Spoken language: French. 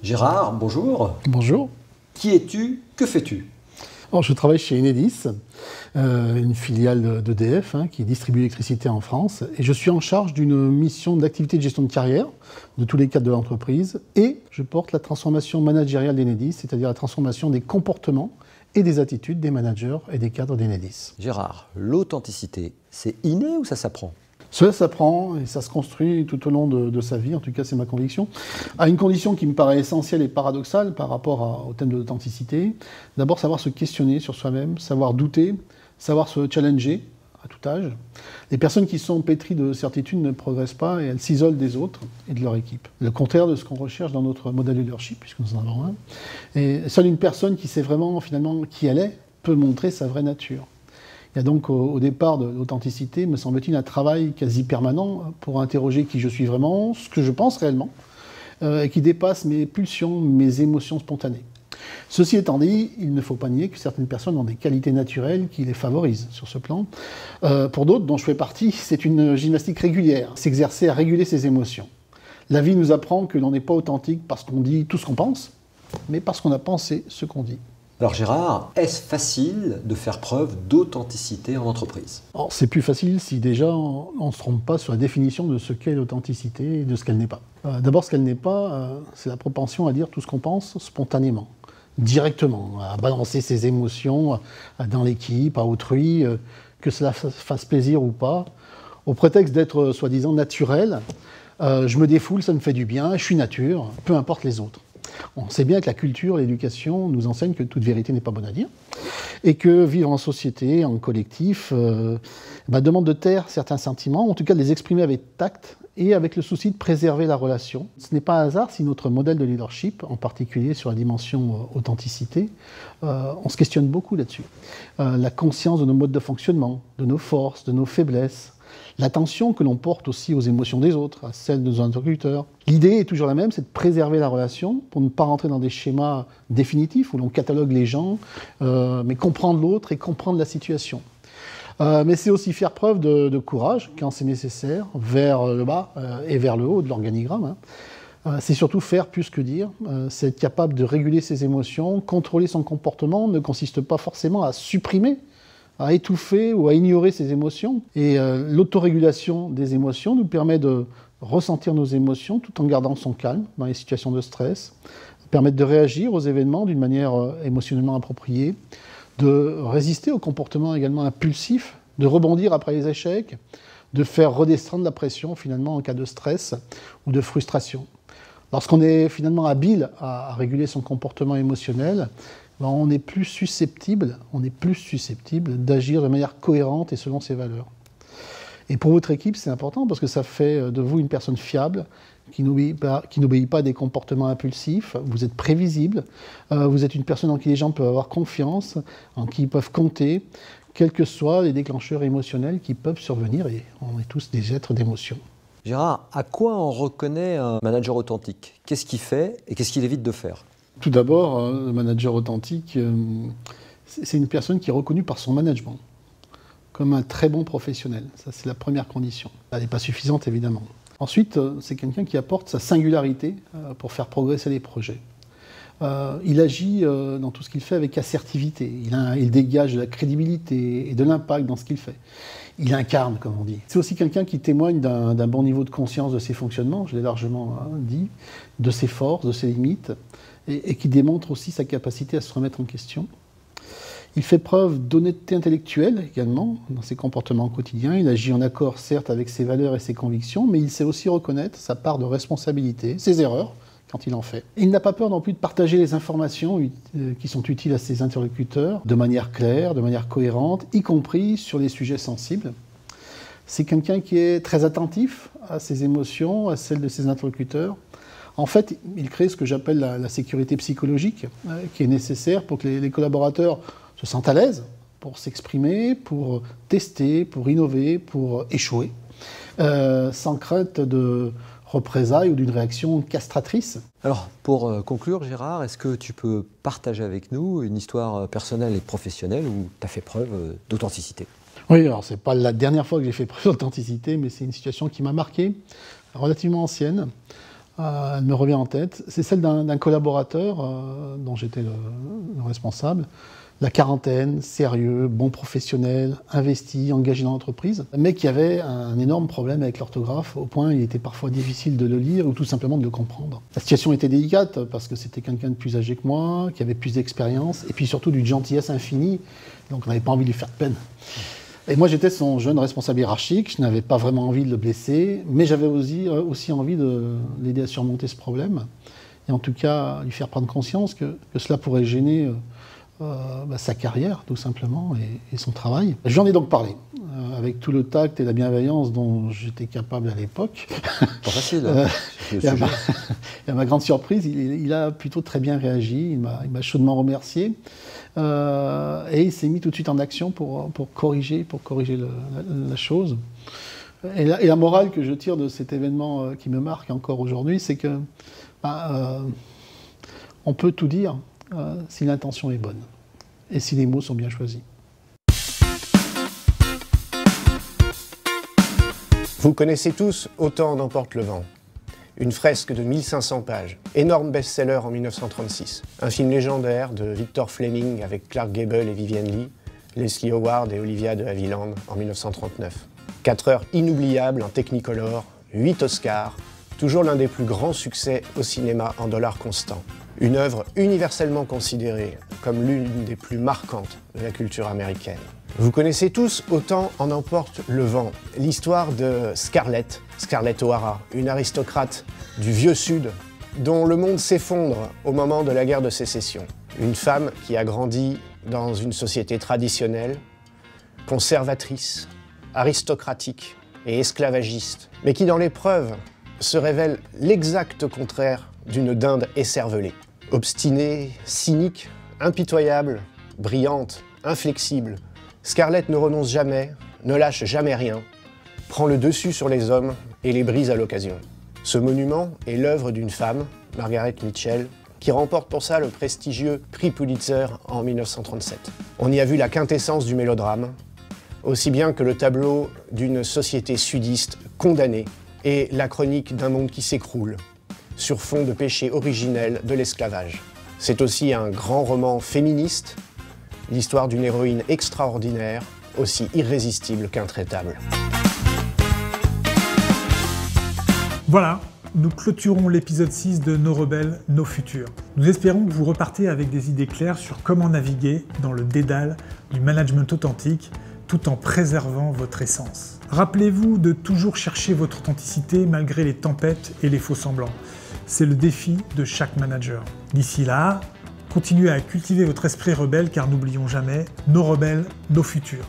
Gérard, bonjour. Bonjour. Qui es-tu? Que fais-tu? Alors, je travaille chez Enedis, une filiale d'EDF qui distribue l'électricité en France. Et je suis en charge d'une mission d'activité de gestion de carrière de tous les cadres de l'entreprise. Et je porte la transformation managériale d'Enedis, c'est-à-dire la transformation des comportements et des attitudes des managers et des cadres d'Enedis. Gérard, l'authenticité, c'est inné ou ça s'apprend? Cela s'apprend et ça se construit tout au long de sa vie, en tout cas c'est ma conviction, à une condition qui me paraît essentielle et paradoxale par rapport au thème de l'authenticité. D'abord savoir se questionner sur soi-même, savoir douter, savoir se challenger à tout âge. Les personnes qui sont pétries de certitudes ne progressent pas et elles s'isolent des autres et de leur équipe. Le contraire de ce qu'on recherche dans notre modèle leadership, puisque nous en avons un. Et seule une personne qui sait vraiment finalement qui elle est peut montrer sa vraie nature. Il y a donc au départ de l'authenticité, me semble-t-il, un travail quasi permanent pour interroger qui je suis vraiment, ce que je pense réellement, et qui dépasse mes pulsions, mes émotions spontanées. Ceci étant dit, il ne faut pas nier que certaines personnes ont des qualités naturelles qui les favorisent sur ce plan. Pour d'autres, dont je fais partie, c'est une gymnastique régulière, s'exercer à réguler ses émotions. La vie nous apprend que l'on n'est pas authentique parce qu'on dit tout ce qu'on pense, mais parce qu'on a pensé ce qu'on dit. Alors Gérard, est-ce facile de faire preuve d'authenticité en entreprise? Alors, c'est plus facile si déjà on ne se trompe pas sur la définition de ce qu'est l'authenticité et de ce qu'elle n'est pas. D'abord, ce qu'elle n'est pas, c'est la propension à dire tout ce qu'on pense spontanément, directement, à balancer ses émotions dans l'équipe, à autrui, que cela fasse plaisir ou pas, au prétexte d'être soi-disant naturel. Je me défoule, ça me fait du bien, je suis nature, peu importe les autres. On sait bien que la culture, l'éducation nous enseigne que toute vérité n'est pas bonne à dire et que vivre en société, en collectif, demande de taire certains sentiments, en tout cas de les exprimer avec tact et avec le souci de préserver la relation. Ce n'est pas un hasard si notre modèle de leadership, en particulier sur la dimension authenticité, on se questionne beaucoup là-dessus. La conscience de nos modes de fonctionnement, de nos forces, de nos faiblesses, l'attention que l'on porte aussi aux émotions des autres, à celles de nos interlocuteurs. L'idée est toujours la même, c'est de préserver la relation pour ne pas rentrer dans des schémas définitifs où l'on catalogue les gens, mais comprendre l'autre et comprendre la situation. Mais c'est aussi faire preuve de courage quand c'est nécessaire, vers le bas et vers le haut de l'organigramme. C'est surtout faire plus que dire, c'est être capable de réguler ses émotions, contrôler son comportement ne consiste pas forcément à supprimer, à étouffer ou à ignorer ses émotions. Et l'autorégulation des émotions nous permet de ressentir nos émotions tout en gardant son calme dans les situations de stress, permettre de réagir aux événements d'une manière émotionnellement appropriée, de résister aux comportements également impulsifs, de rebondir après les échecs, de faire redescendre la pression finalement en cas de stress ou de frustration. Lorsqu'on est finalement habile à réguler son comportement émotionnel, on est plus susceptible d'agir de manière cohérente et selon ses valeurs. Et pour votre équipe, c'est important parce que ça fait de vous une personne fiable, qui n'obéit pas à des comportements impulsifs, vous êtes prévisible, vous êtes une personne en qui les gens peuvent avoir confiance, en qui ils peuvent compter, quels que soient les déclencheurs émotionnels qui peuvent survenir, et on est tous des êtres d'émotion. Gérard, à quoi on reconnaît un manager authentique? Qu'est-ce qu'il fait et qu'est-ce qu'il évite de faire? Tout d'abord, le manager authentique, c'est une personne qui est reconnue par son management comme un très bon professionnel. Ça, c'est la première condition. Elle n'est pas suffisante, évidemment. Ensuite, c'est quelqu'un qui apporte sa singularité pour faire progresser les projets. Il agit dans tout ce qu'il fait avec assertivité. Il dégage de la crédibilité et de l'impact dans ce qu'il fait. Il incarne, comme on dit. C'est aussi quelqu'un qui témoigne d'un bon niveau de conscience de ses fonctionnements, je l'ai largement dit, de ses forces, de ses limites, et qui démontre aussi sa capacité à se remettre en question. Il fait preuve d'honnêteté intellectuelle également dans ses comportements quotidiens. Il agit en accord certes avec ses valeurs et ses convictions, mais il sait aussi reconnaître sa part de responsabilité, ses erreurs quand il en fait. Et il n'a pas peur non plus de partager les informations qui sont utiles à ses interlocuteurs de manière claire, de manière cohérente, y compris sur les sujets sensibles. C'est quelqu'un qui est très attentif à ses émotions, à celles de ses interlocuteurs. En fait, il crée ce que j'appelle la sécurité psychologique, qui est nécessaire pour que les collaborateurs se sentent à l'aise pour s'exprimer, pour tester, pour innover, pour échouer, sans crainte de représailles ou d'une réaction castratrice. Alors, pour conclure, Gérard, est-ce que tu peux partager avec nous une histoire personnelle et professionnelle où tu as fait preuve d'authenticité? Oui, alors c'est pas la dernière fois que j'ai fait preuve d'authenticité, mais c'est une situation qui m'a marqué, relativement ancienne. elle me revient en tête. C'est celle d'un collaborateur dont j'étais le responsable. La quarantaine, sérieux, bon professionnel, investi, engagé dans l'entreprise, mais qui avait un énorme problème avec l'orthographe, au point il était parfois difficile de le lire ou tout simplement de le comprendre. La situation était délicate parce que c'était quelqu'un de plus âgé que moi, qui avait plus d'expérience, et puis surtout d'une gentillesse infinie, donc on n'avait pas envie de lui faire de peine. Et moi j'étais son jeune responsable hiérarchique, je n'avais pas vraiment envie de le blesser, mais j'avais aussi envie de l'aider à surmonter ce problème, et en tout cas lui faire prendre conscience que cela pourrait gêner sa carrière, tout simplement, et son travail. Je lui en ai donc parlé, avec tout le tact et la bienveillance dont j'étais capable à l'époque. Pas facile, et à ma grande surprise, il a plutôt très bien réagi, il m'a chaudement remercié, et il s'est mis tout de suite en action pour corriger la chose. Et la morale que je tire de cet événement qui me marque encore aujourd'hui, c'est que on peut tout dire, si l'intention est bonne et si les mots sont bien choisis. Vous connaissez tous Autant n'emporte le vent. Une fresque de 1500 pages, énorme best-seller en 1936. Un film légendaire de Victor Fleming avec Clark Gable et Vivien Leigh, Leslie Howard et Olivia de Havilland en 1939. 4 heures inoubliables en Technicolor, 8 Oscars, toujours l'un des plus grands succès au cinéma en dollars constants. Une œuvre universellement considérée comme l'une des plus marquantes de la culture américaine. Vous connaissez tous Autant en emporte le vent, l'histoire de Scarlett O'Hara, une aristocrate du vieux Sud dont le monde s'effondre au moment de la guerre de sécession. Une femme qui a grandi dans une société traditionnelle, conservatrice, aristocratique et esclavagiste, mais qui dans l'épreuve se révèle l'exact contraire d'une dinde écervelée. Obstinée, cynique, impitoyable, brillante, inflexible, Scarlett ne renonce jamais, ne lâche jamais rien, prend le dessus sur les hommes et les brise à l'occasion. Ce monument est l'œuvre d'une femme, Margaret Mitchell, qui remporte pour ça le prestigieux prix Pulitzer en 1937. On y a vu la quintessence du mélodrame, aussi bien que le tableau d'une société sudiste condamnée et la chronique d'un monde qui s'écroule, sur fond de péché originel de l'esclavage. C'est aussi un grand roman féministe, l'histoire d'une héroïne extraordinaire, aussi irrésistible qu'intraitable. Voilà, nous clôturons l'épisode 6 de Nos rebelles, nos futurs. Nous espérons que vous repartez avec des idées claires sur comment naviguer dans le dédale du management authentique tout en préservant votre essence. Rappelez-vous de toujours chercher votre authenticité malgré les tempêtes et les faux-semblants. C'est le défi de chaque manager. D'ici là, continuez à cultiver votre esprit rebelle car n'oublions jamais, nos rebelles, nos futurs.